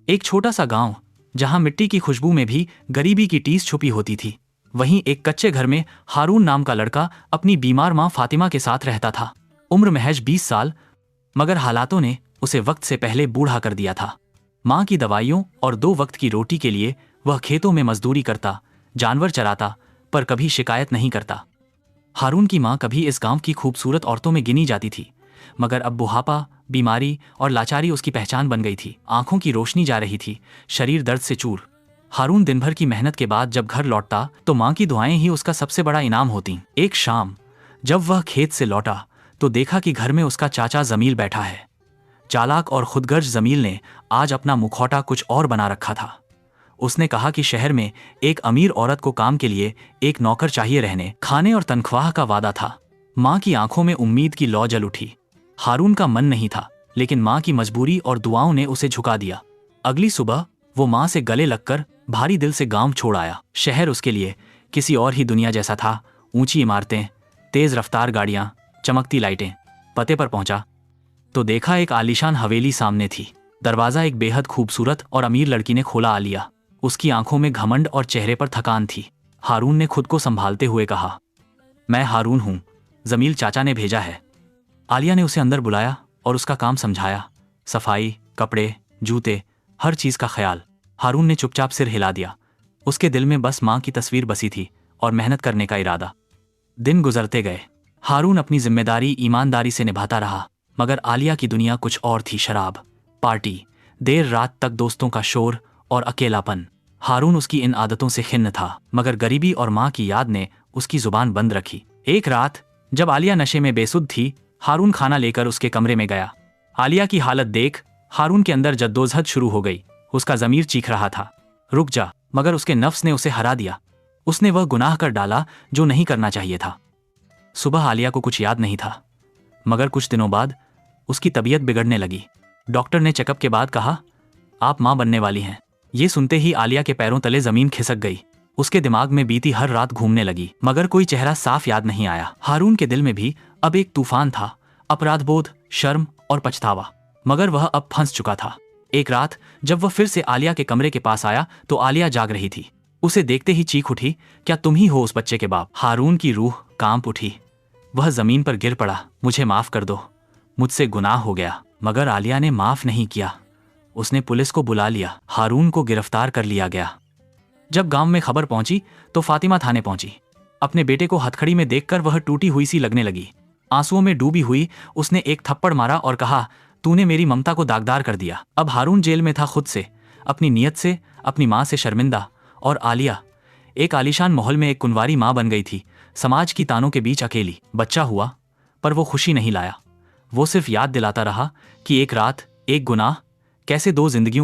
एक छोटा सा गांव जहां मिट्टी की खुशबू में भी गरीबी की टीस छुपी होती थी। वहीं एक कच्चे घर में हारून नाम का लड़का अपनी बीमार मां फातिमा के साथ रहता था। उम्र महज 20 साल, मगर हालातों ने उसे वक्त से पहले बूढ़ा कर दिया था। मां की दवाइयों और 2 वक्त की रोटी के लिए वह खेतों में मजदूरी करता, जानवर चराता, पर कभी शिकायत नहीं करता। हारून की मां कभी इस गांव की खूबसूरत औरतों में गिनी जाती थी, मगर अब बुढ़ापा, बीमारी और लाचारी उसकी पहचान बन गई थी। आंखों की रोशनी जा रही थी, शरीर दर्द से चूर। हारून दिन भर की मेहनत के बाद जब घर लौटता तो मां की दुआएं ही उसका सबसे बड़ा इनाम होती। एक शाम जब वह खेत से लौटा तो देखा कि घर में उसका चाचा जमील बैठा है। चालाक और खुदगर्ज जमील ने आज अपना मुखौटा कुछ और बना रखा था। उसने कहा कि शहर में एक अमीर औरत को काम के लिए एक नौकर चाहिए, रहने खाने और तनख्वाह का वादा था। मां की आंखों में उम्मीद की लौ जल उठी। हारून का मन नहीं था, लेकिन मां की मजबूरी और दुआओं ने उसे झुका दिया। अगली सुबह वो मां से गले लगकर भारी दिल से गांव छोड़ आया। शहर उसके लिए किसी और ही दुनिया जैसा था। ऊंची इमारतें, तेज रफ्तार गाड़ियां, चमकती लाइटें। पते पर पहुंचा तो देखा एक आलीशान हवेली सामने थी। दरवाजा एक बेहद खूबसूरत और अमीर लड़की ने खोला आ लिया। उसकी आंखों में घमंड और चेहरे पर थकान थी। हारून ने खुद को संभालते हुए कहा, मैं हारून हूं, जमील चाचा ने भेजा है। आलिया ने उसे अंदर बुलाया और उसका काम समझाया। सफाई, कपड़े, जूते, हर चीज का ख्याल। हारून ने चुपचाप सिर हिला दिया। उसके दिल में बस मां की तस्वीर बसी थी और मेहनत करने का इरादा। दिन गुजरते गए। हारून अपनी जिम्मेदारी ईमानदारी से निभाता रहा, मगर आलिया की दुनिया कुछ और थी। शराब, पार्टी, देर रात तक दोस्तों का शोर और अकेलापन। हारून उसकी इन आदतों से खिन्न था, मगर गरीबी और मां की याद ने उसकी जुबान बंद रखी। एक रात जब आलिया नशे में बेसुध थी, हारून खाना लेकर उसके कमरे में गया। आलिया की हालत देख हारून के अंदर जद्दोजहद शुरू हो गई। उसका ज़मीर चीख रहा था, रुक जा, मगर उसके नफ्स ने उसे हरा दिया। उसने वह गुनाह कर डाला जो नहीं करना चाहिए था। सुबह आलिया को कुछ याद नहीं था, मगर कुछ दिनों बाद उसकी तबीयत बिगड़ने लगी। डॉक्टर ने चेकअप के बाद कहा, आप मां बनने वाली हैं। ये सुनते ही आलिया के पैरों तले जमीन खिसक गई। उसके दिमाग में बीती हर रात घूमने लगी, मगर कोई चेहरा साफ याद नहीं आया। हारून के दिल में भी अब एक तूफान था, अपराधबोध, शर्म और पछतावा, मगर वह अब फंस चुका था। एक रात जब वह फिर से आलिया के कमरे के पास आया तो आलिया जाग रही थी। उसे देखते ही चीख उठी, क्या तुम ही हो उस बच्चे के बाप? हारून की रूह कांप उठी। वह जमीन पर गिर पड़ा, मुझे माफ कर दो, मुझसे गुनाह हो गया। मगर आलिया ने माफ नहीं किया। उसने पुलिस को बुला लिया। हारून को गिरफ्तार कर लिया गया। जब गांव में खबर पहुंची तो फातिमा थाने पहुंची। अपने बेटे को हथकड़ी में देखकर वह टूटी हुई सी लगने लगी। आंसुओं में डूबी हुई उसने एक थप्पड़ मारा और कहा, तूने मेरी ममता को दागदार कर दिया। अब हारून जेल में था, खुद से, अपनी नीयत से, अपनी मां से शर्मिंदा। और आलिया एक आलीशान माहौल में एक कुंवारी मां बन गई थी, समाज की तानों के बीच अकेली। बच्चा हुआ, पर वो खुशी नहीं लाया। वो सिर्फ याद दिलाता रहा कि एक रात, एक गुनाह कैसे 2 जिंदगियों